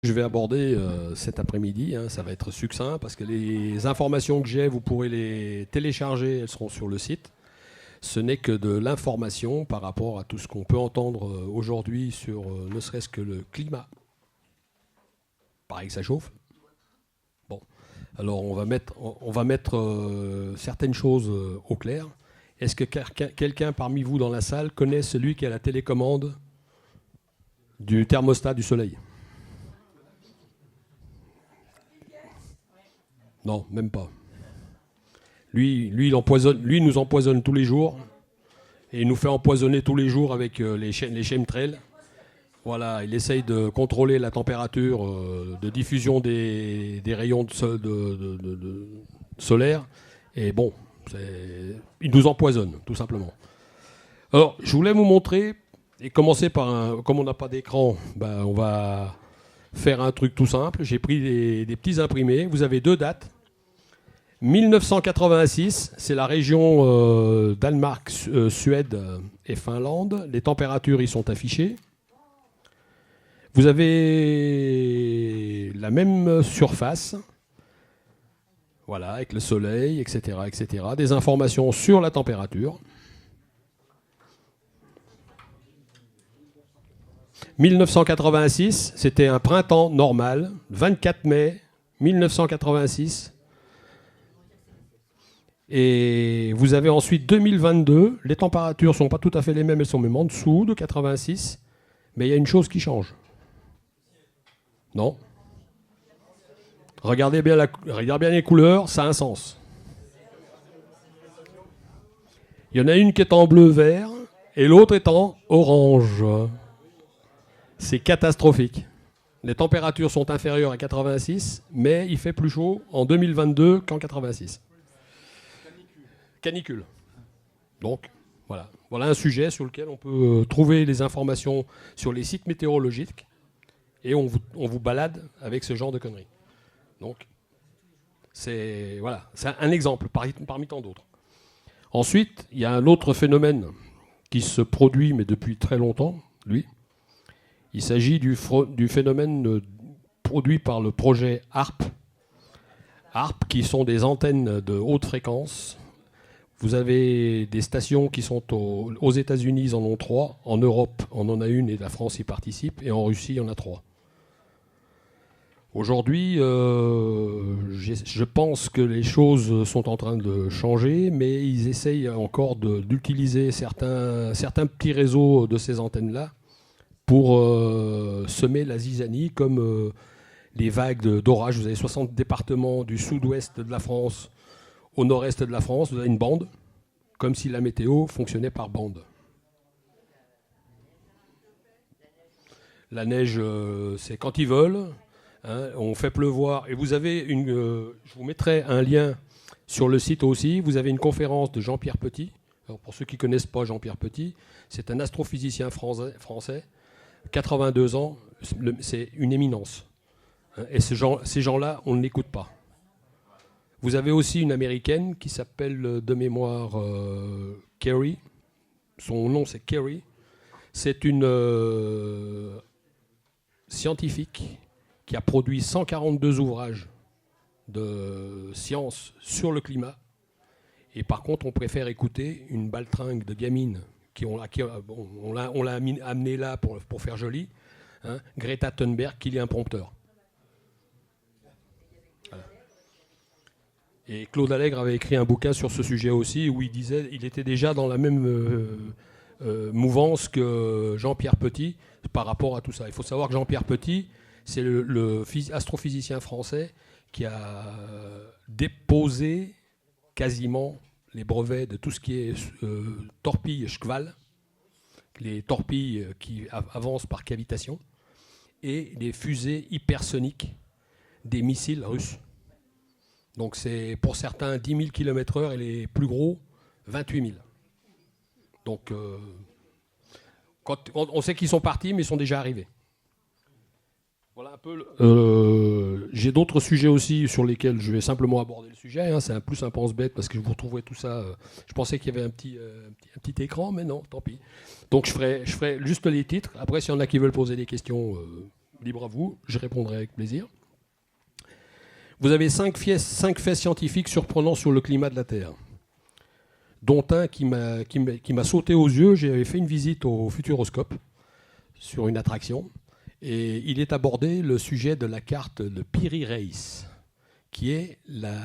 Je vais aborder cet après-midi, ça va être succinct parce que les informations que j'ai, vous pourrez les télécharger, elles seront sur le site. Ce n'est que de l'information par rapport à tout ce qu'on peut entendre aujourd'hui sur ne serait-ce que le climat. Pareil que ça chauffe. Bon, alors on va mettre certaines choses au clair. Est-ce que quelqu'un parmi vous dans la salle connaît celui qui a la télécommande du thermostat du soleil ? Non, même pas. Lui, il nous empoisonne tous les jours. Et il nous fait empoisonner tous les jours avec les chemtrails. Voilà, il essaye de contrôler la température de diffusion des rayons solaires. Et bon, il nous empoisonne, tout simplement. Alors, je voulais vous montrer, et commencer par comme on n'a pas d'écran, on va faire un truc tout simple. J'ai pris des petits imprimés. Vous avez 2 dates. 1986, c'est la région Danemark, Suède et Finlande. Les températures y sont affichées. Vous avez la même surface, voilà, avec le soleil, etc., etc. Des informations sur la température. 1986, c'était un printemps normal, 24 mai 1986. Et vous avez ensuite 2022, les températures ne sont pas tout à fait les mêmes, elles sont même en dessous de 86, mais il y a une chose qui change. Non ? Regardez bien les couleurs, ça a un sens. Il y en a une qui est en bleu-vert et l'autre est en orange. C'est catastrophique. Les températures sont inférieures à 86, mais il fait plus chaud en 2022 qu'en 86. Canicule. Donc, voilà un sujet sur lequel on peut trouver les informations sur les sites météorologiques et on vous balade avec ce genre de conneries. Donc, c'est un exemple parmi tant d'autres. Ensuite, il y a un autre phénomène qui se produit, mais depuis très longtemps, lui. Il s'agit du phénomène produit par le projet HARP. HARP, qui sont des antennes de haute fréquence. Vous avez des stations qui sont aux États-Unis, ils en ont 3. En Europe, on en a une et la France y participe. Et en Russie, il y en a 3. Aujourd'hui, je pense que les choses sont en train de changer, mais ils essayent encore d'utiliser certains petits réseaux de ces antennes-là pour semer la zizanie, comme les vagues d'orage. Vous avez 60 départements du sud-ouest de la France. Au nord-est de la France, vous avez une bande, comme si la météo fonctionnait par bande. La neige, c'est quand ils veulent. On fait pleuvoir. Et vous avez je vous mettrai un lien sur le site aussi. Vous avez une conférence de Jean-Pierre Petit. Alors pour ceux qui ne connaissent pas Jean-Pierre Petit, c'est un astrophysicien français, 82 ans. C'est une éminence. Et ces gens-là, on ne l'écoute pas. Vous avez aussi une américaine qui s'appelle de mémoire Kerry. Son nom, c'est Kerry. C'est une scientifique qui a produit 142 ouvrages de science sur le climat. Et par contre, on préfère écouter une baltringue de gamine on l'a amenée là pour faire joli. Greta Thunberg, qui lit un prompteur. Et Claude Allègre avait écrit un bouquin sur ce sujet aussi, où il était déjà dans la même mouvance que Jean-Pierre Petit par rapport à tout ça. Il faut savoir que Jean-Pierre Petit, c'est le astrophysicien français qui a déposé quasiment les brevets de tout ce qui est torpille Shkval, les torpilles qui avancent par cavitation, et les fusées hypersoniques des missiles russes. Donc c'est pour certains 10 000 km/h et les plus gros 28 000. Donc on sait qu'ils sont partis, mais ils sont déjà arrivés. Voilà un peu. J'ai d'autres sujets aussi sur lesquels je vais simplement aborder le sujet. C'est plus un pense-bête parce que vous retrouverez tout ça. Je pensais qu'il y avait un petit écran, mais non, tant pis. Donc je ferai juste les titres. Après, s'il y en a qui veulent poser des questions, libre à vous, je répondrai avec plaisir. Vous avez 5 faits scientifiques surprenants sur le climat de la Terre, dont un qui m'a sauté aux yeux. J'avais fait une visite au Futuroscope sur une attraction, et il est abordé le sujet de la carte de Piri-Reis, qui est la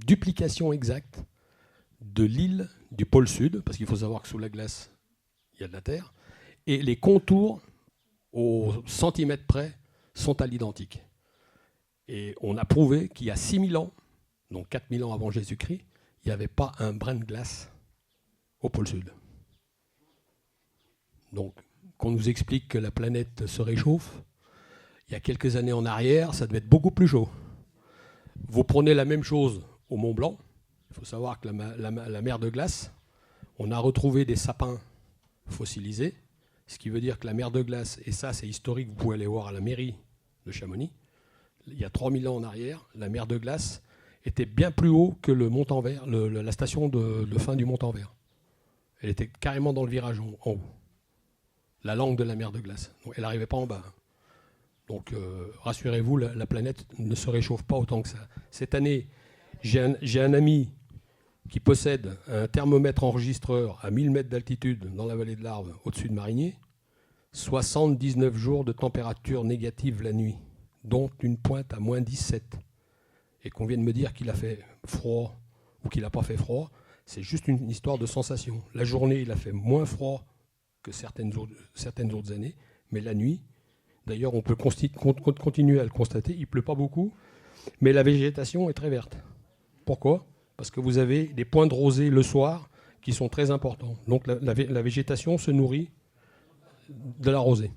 duplication exacte de l'île du pôle sud, parce qu'il faut savoir que sous la glace, il y a de la Terre, et les contours au centimètre près sont à l'identique. Et on a prouvé qu'il y a 6000 ans, donc 4000 ans avant Jésus-Christ, il n'y avait pas un brin de glace au pôle sud. Donc, qu'on nous explique que la planète se réchauffe, il y a quelques années en arrière, ça devait être beaucoup plus chaud. Vous prenez la même chose au Mont Blanc. Il faut savoir que la mer de glace, on a retrouvé des sapins fossilisés, ce qui veut dire que la mer de glace, et ça c'est historique, vous pouvez aller voir à la mairie de Chamonix, il y a 3000 ans en arrière, la mer de glace était bien plus haut que le Montanvert, la station de fin du Montanvert. Elle était carrément dans le virage en haut. La langue de la mer de glace. Donc, elle n'arrivait pas en bas. Donc rassurez-vous, la planète ne se réchauffe pas autant que ça. Cette année, j'ai un ami qui possède un thermomètre enregistreur à 1000 mètres d'altitude dans la vallée de l'Arve, au-dessus de Marigny. 79 jours de température négative la nuit, dont une pointe à moins 17. Et qu'on vienne me dire qu'il a fait froid ou qu'il n'a pas fait froid, c'est juste une histoire de sensation. La journée, il a fait moins froid que certaines autres années, mais la nuit, d'ailleurs, on peut continuer à le constater, il ne pleut pas beaucoup, mais la végétation est très verte. Pourquoi ? Parce que vous avez des points de rosée le soir qui sont très importants. Donc la végétation se nourrit de la rosée.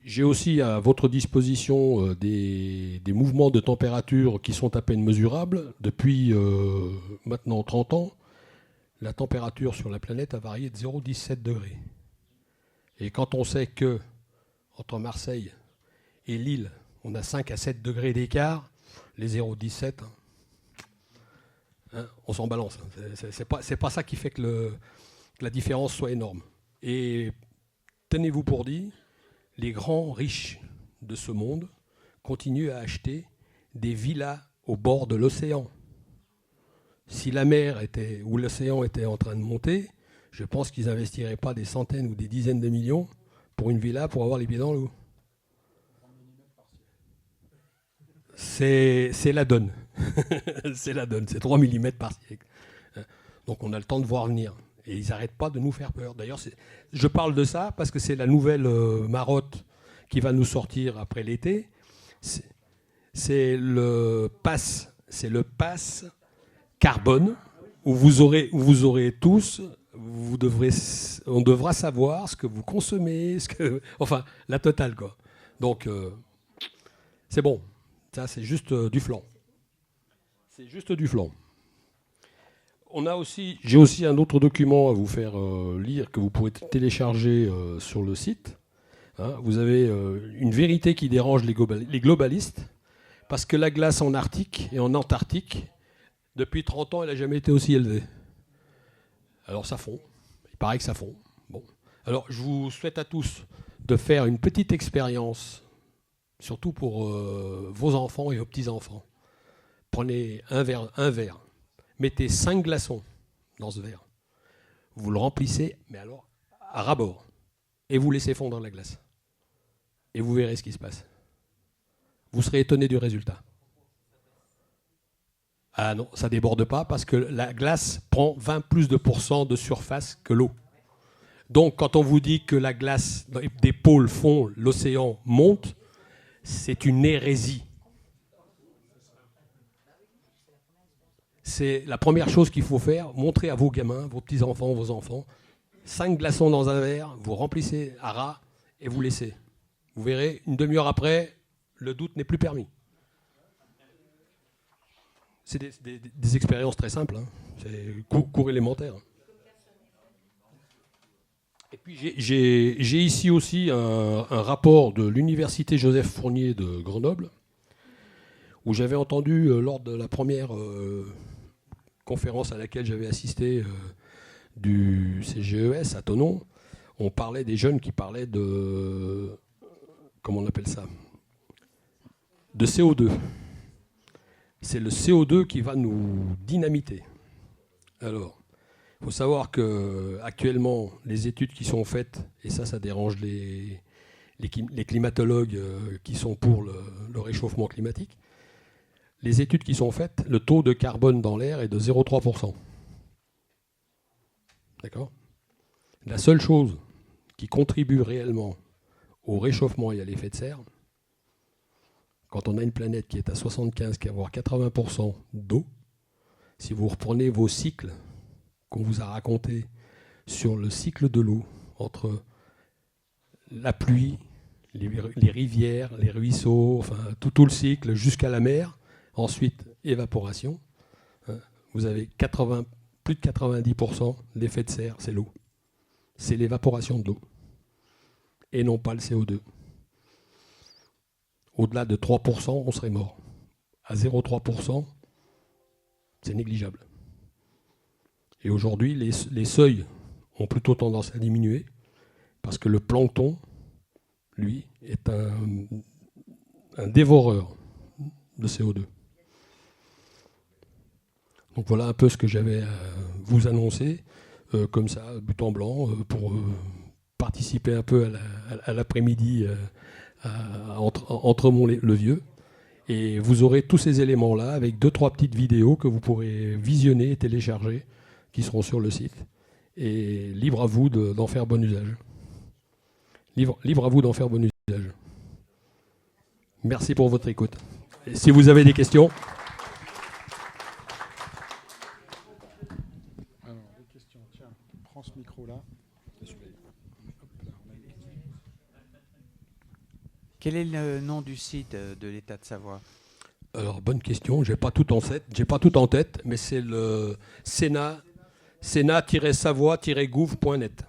J'ai aussi à votre disposition des mouvements de température qui sont à peine mesurables. Depuis maintenant 30 ans, la température sur la planète a varié de 0,17 degrés. Et quand on sait que entre Marseille et Lille, on a 5 à 7 degrés d'écart, les 0,17, on s'en balance. C'est pas ça qui fait que la différence soit énorme. Et tenez-vous pour dit, les grands riches de ce monde continuent à acheter des villas au bord de l'océan. Si la mer ou l'océan était en train de monter, je pense qu'ils n'investiraient pas des centaines ou des dizaines de millions pour une villa pour avoir les pieds dans l'eau. C'est la donne. C'est la donne. C'est 3 mm par siècle. Donc on a le temps de voir venir. Et ils n'arrêtent pas de nous faire peur. D'ailleurs, je parle de ça parce que c'est la nouvelle marotte qui va nous sortir après l'été. C'est le pass carbone où vous aurez tous, on devra savoir ce que vous consommez, enfin la totale quoi. Donc c'est bon. Ça c'est juste du flan. C'est juste du flan. J'ai aussi un autre document à vous faire lire que vous pourrez télécharger sur le site. Vous avez une vérité qui dérange les globalistes, parce que la glace en Arctique et en Antarctique, depuis 30 ans, elle n'a jamais été aussi élevée. Alors ça fond. Il paraît que ça fond. Bon. Alors je vous souhaite à tous de faire une petite expérience, surtout pour vos enfants et vos petits-enfants. Prenez un verre. Mettez 5 glaçons dans ce verre. Vous le remplissez, mais alors à ras-bord. Et vous laissez fondre la glace. Et vous verrez ce qui se passe. Vous serez étonné du résultat. Ah non, ça ne déborde pas parce que la glace prend 20% de surface que l'eau. Donc quand on vous dit que la glace des pôles fond, l'océan monte, c'est une hérésie. C'est la première chose qu'il faut faire, montrer à vos gamins, vos petits-enfants, vos enfants, 5 glaçons dans un verre, vous remplissez à ras et vous laissez. Vous verrez, une demi-heure après, le doute n'est plus permis. C'est des expériences très simples, c'est cours élémentaire. Et puis j'ai ici aussi un rapport de l'université Joseph Fournier de Grenoble, où j'avais entendu lors de la première conférence à laquelle j'avais assisté du CGES à Thonon, on parlait des jeunes qui parlaient de... Comment on appelle ça? De CO2. C'est le CO2 qui va nous dynamiter. Alors, il faut savoir qu'actuellement, les études qui sont faites, et ça dérange les climatologues qui sont pour le réchauffement climatique, les études qui sont faites, le taux de carbone dans l'air est de 0,3%. D'accord ? La seule chose qui contribue réellement au réchauffement et à l'effet de serre, quand on a une planète qui est à 75, qui a voire 80% d'eau, si vous reprenez vos cycles qu'on vous a racontés sur le cycle de l'eau, entre la pluie, les rivières, les ruisseaux, enfin tout le cycle jusqu'à la mer, ensuite évaporation, vous avez plus de 90% d'effet de serre, c'est l'eau. C'est l'évaporation de l'eau, et non pas le CO2. Au-delà de 3%, on serait mort. À 0,3%, c'est négligeable. Et aujourd'hui, les seuils ont plutôt tendance à diminuer, parce que le plancton, lui, est un dévoreur de CO2. Donc voilà un peu ce que j'avais à vous annoncer, comme ça, but en blanc, pour participer un peu à l'après-midi entre le vieux. Et vous aurez tous ces éléments-là avec 2-3 petites vidéos que vous pourrez visionner et télécharger, qui seront sur le site. Et libre à vous d'en faire bon usage. Libre à vous d'en faire bon usage. Merci pour votre écoute. Et si vous avez des questions... Alors, des questions. Tiens, prends ce micro-là. Quel est le nom du site de l'État de Savoie? Alors, bonne question. J'ai pas tout en tête, mais c'est le sénat-savoie-gouv.net.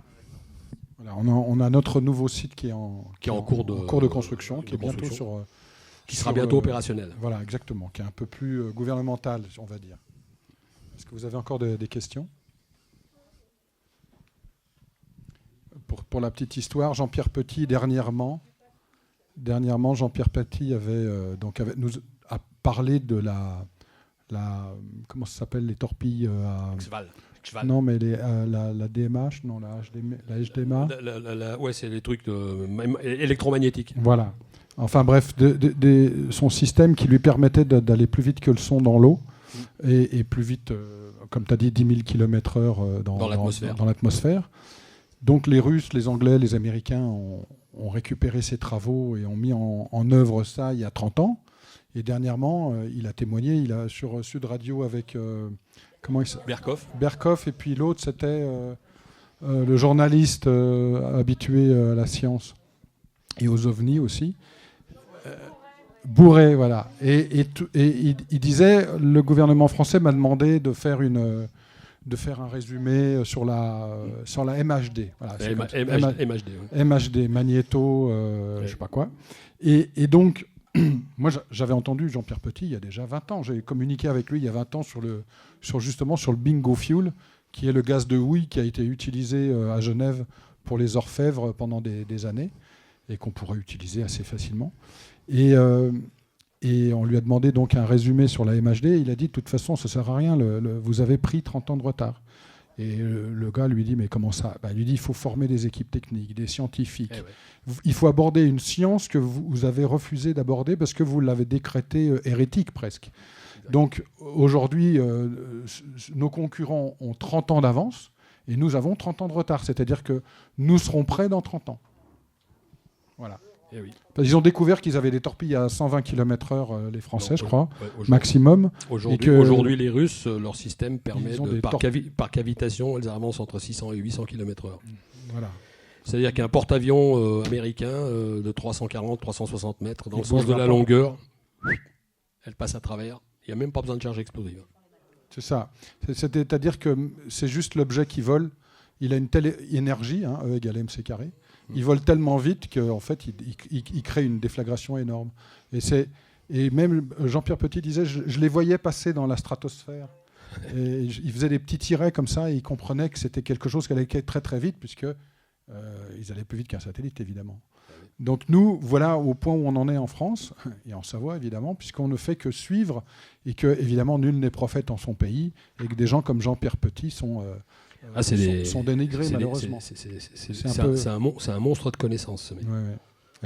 Voilà, on a notre nouveau site qui est en cours de construction, qui est bientôt qui sera bientôt opérationnel. Voilà, exactement, qui est un peu plus gouvernemental, on va dire. Est-ce que vous avez encore des questions? Pour la petite histoire, Jean-Pierre Petit, dernièrement, Jean-Pierre Petit nous a parlé de la comment ça s'appelle, les torpilles Xval. Non, mais la DMH, non, la HDMA. Ouais, c'est des trucs électromagnétiques. Voilà. Enfin bref, son système qui lui permettait d'aller plus vite que le son dans l'eau et plus vite, comme tu as dit, 10 000 km/h dans l'atmosphère. Donc les Russes, les Anglais, les Américains ont récupéré ces travaux et ont mis en œuvre ça il y a 30 ans. Et dernièrement, il a témoigné, sur Sud Radio avec... comment il s'appelle ? Berkoff, et puis l'autre, c'était le journaliste habitué à la science et aux ovnis aussi. Bourré, voilà. Et il disait, le gouvernement français m'a demandé de faire un résumé sur la MHD. Voilà, MHD, oui. MHD, magnéto, je sais pas quoi. Et donc, moi, j'avais entendu Jean-Pierre Petit il y a déjà 20 ans. J'ai communiqué avec lui il y a 20 ans justement sur le bingo fuel, qui est le gaz de houille qui a été utilisé à Genève pour les orfèvres pendant des années et qu'on pourrait utiliser assez facilement. Et on lui a demandé donc un résumé sur la MHD. Il a dit, de toute façon, ça ne sert à rien, vous avez pris 30 ans de retard. Et le gars lui dit, mais comment ça ? Il lui dit, il faut former des équipes techniques, des scientifiques. Il faut aborder une science que vous avez refusé d'aborder parce que vous l'avez décrétée hérétique presque. Donc aujourd'hui, nos concurrents ont 30 ans d'avance et nous avons 30 ans de retard. C'est-à-dire que nous serons prêts dans 30 ans. Voilà. Ils ont découvert qu'ils avaient des torpilles à 120 km/h, les Français, je crois, maximum. Aujourd'hui, les Russes, leur système permet par cavitation, elles avancent entre 600 et 800 km/h. Voilà. C'est-à-dire qu'un porte-avions américain de 340-360 mètres, dans le sens de la longueur, elle passe à travers. Il n'y a même pas besoin de charge explosive. C'est ça. C'est-à-dire que c'est juste l'objet qui vole. Il a une telle énergie, E égale mc carré. Il vole tellement vite qu'en fait, il crée une déflagration énorme. Et même Jean-Pierre Petit disait, je les voyais passer dans la stratosphère. Et il faisait des petits tirets comme ça et il comprenait que c'était quelque chose qui allait très très vite puisque ils allaient plus vite qu'un satellite évidemment. Donc nous, voilà au point où on en est en France et en Savoie évidemment, puisqu'on ne fait que suivre et que évidemment nul n'est prophète en son pays et que des gens comme Jean-Pierre Petit sont dénigrés malheureusement. C'est un monstre de connaissances, ce mec. Ouais, ouais.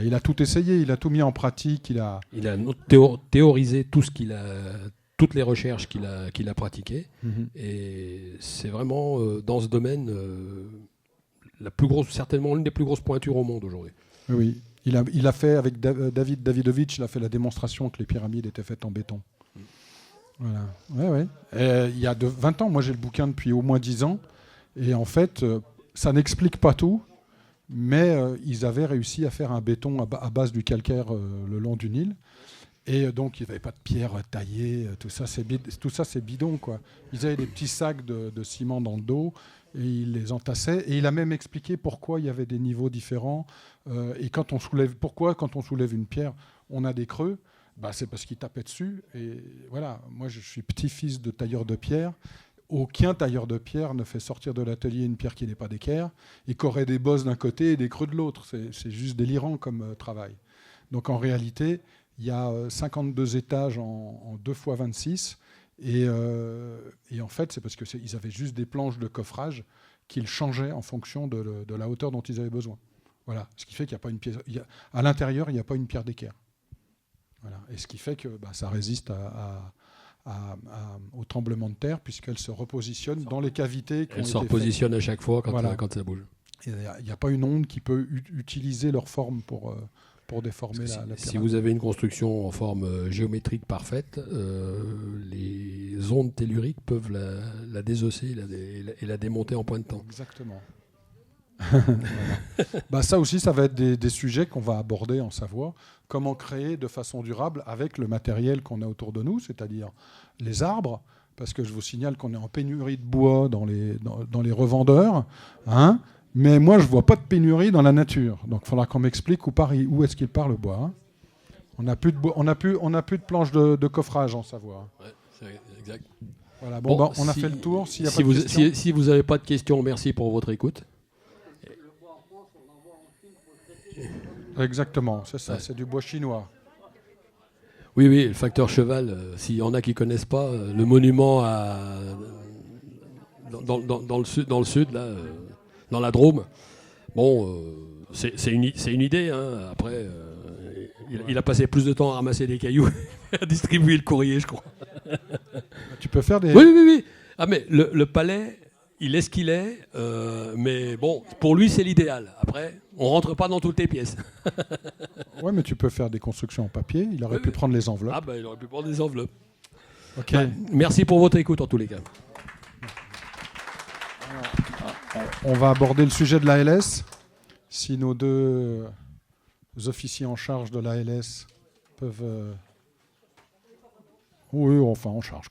Et il a tout essayé, il a tout mis en pratique, il a théorisé toutes les recherches qu'il a pratiquées. Et c'est vraiment dans ce domaine certainement l'une des plus grosses pointures au monde aujourd'hui. Oui, il a fait avec David Davidovich, il a fait la démonstration que les pyramides étaient faites en béton. Voilà. Ouais. Il y a 20 ans, moi j'ai le bouquin depuis au moins 10 ans, et en fait, ça n'explique pas tout, mais ils avaient réussi à faire un béton à base du calcaire le long du Nil. Et donc, il n'y avait pas de pierre taillée, tout ça c'est bidon, quoi. Ils avaient des petits sacs de ciment dans le dos, et ils les entassaient. Et il a même expliqué pourquoi il y avait des niveaux différents. Et quand on soulève une pierre, on a des creux. C'est parce qu'il tapait dessus. Et voilà, moi je suis petit-fils de tailleur de pierre. Aucun tailleur de pierre ne fait sortir de l'atelier une pierre qui n'est pas d'équerre et qui aurait des bosses d'un côté et des creux de l'autre. C'est juste délirant comme travail. Donc en réalité, il y a 52 étages en 2 fois 26. Et en fait, c'est parce qu'ils avaient juste des planches de coffrage qu'ils changeaient en fonction de la hauteur dont ils avaient besoin. Voilà. Ce qui fait qu'il n'y a pas une pièce. À l'intérieur, il n'y a pas une pierre d'équerre. Voilà. Et ce qui fait que ça résiste au tremblement de terre, puisqu'elle se repositionne dans les cavités. Elle se repositionne à chaque fois quand ça bouge. Il n'y a pas une onde qui peut utiliser leur forme pour déformer la pyramide. Si vous avez une construction en forme géométrique parfaite, les ondes telluriques peuvent la désosser et la démonter en point de temps. Exactement. Ça aussi, ça va être des sujets qu'on va aborder en Savoie. Comment créer de façon durable avec le matériel qu'on a autour de nous, c'est-à-dire les arbres, parce que je vous signale qu'on est en pénurie de bois dans les revendeurs, hein. Mais moi, je ne vois pas de pénurie dans la nature. Donc, il faudra qu'on m'explique où est-ce qu'il part le bois. Hein. On n'a plus de planches de coffrage en Savoie. Ouais, c'est exact. Voilà, on a fait le tour. Si vous n'avez pas de questions, merci pour votre écoute. Exactement, c'est ça, c'est du bois chinois. Oui, le facteur cheval, s'il y en a qui ne connaissent pas, le monument dans le sud, là... dans la Drôme. C'est une idée. Hein. Après, il a passé plus de temps à ramasser des cailloux à distribuer le courrier, je crois. Tu peux faire des... Oui. Ah, mais le palais, il est ce qu'il est. Mais bon, pour lui, c'est l'idéal. Après, on rentre pas dans toutes les pièces. Oui, mais tu peux faire des constructions en papier. Il aurait pu prendre les enveloppes. Il aurait pu prendre des enveloppes. Ok. Merci pour votre écoute, en tous les cas. On va aborder le sujet de l'ALS. Si nos deux officiers en charge de l'ALS peuvent... Oui, enfin en charge.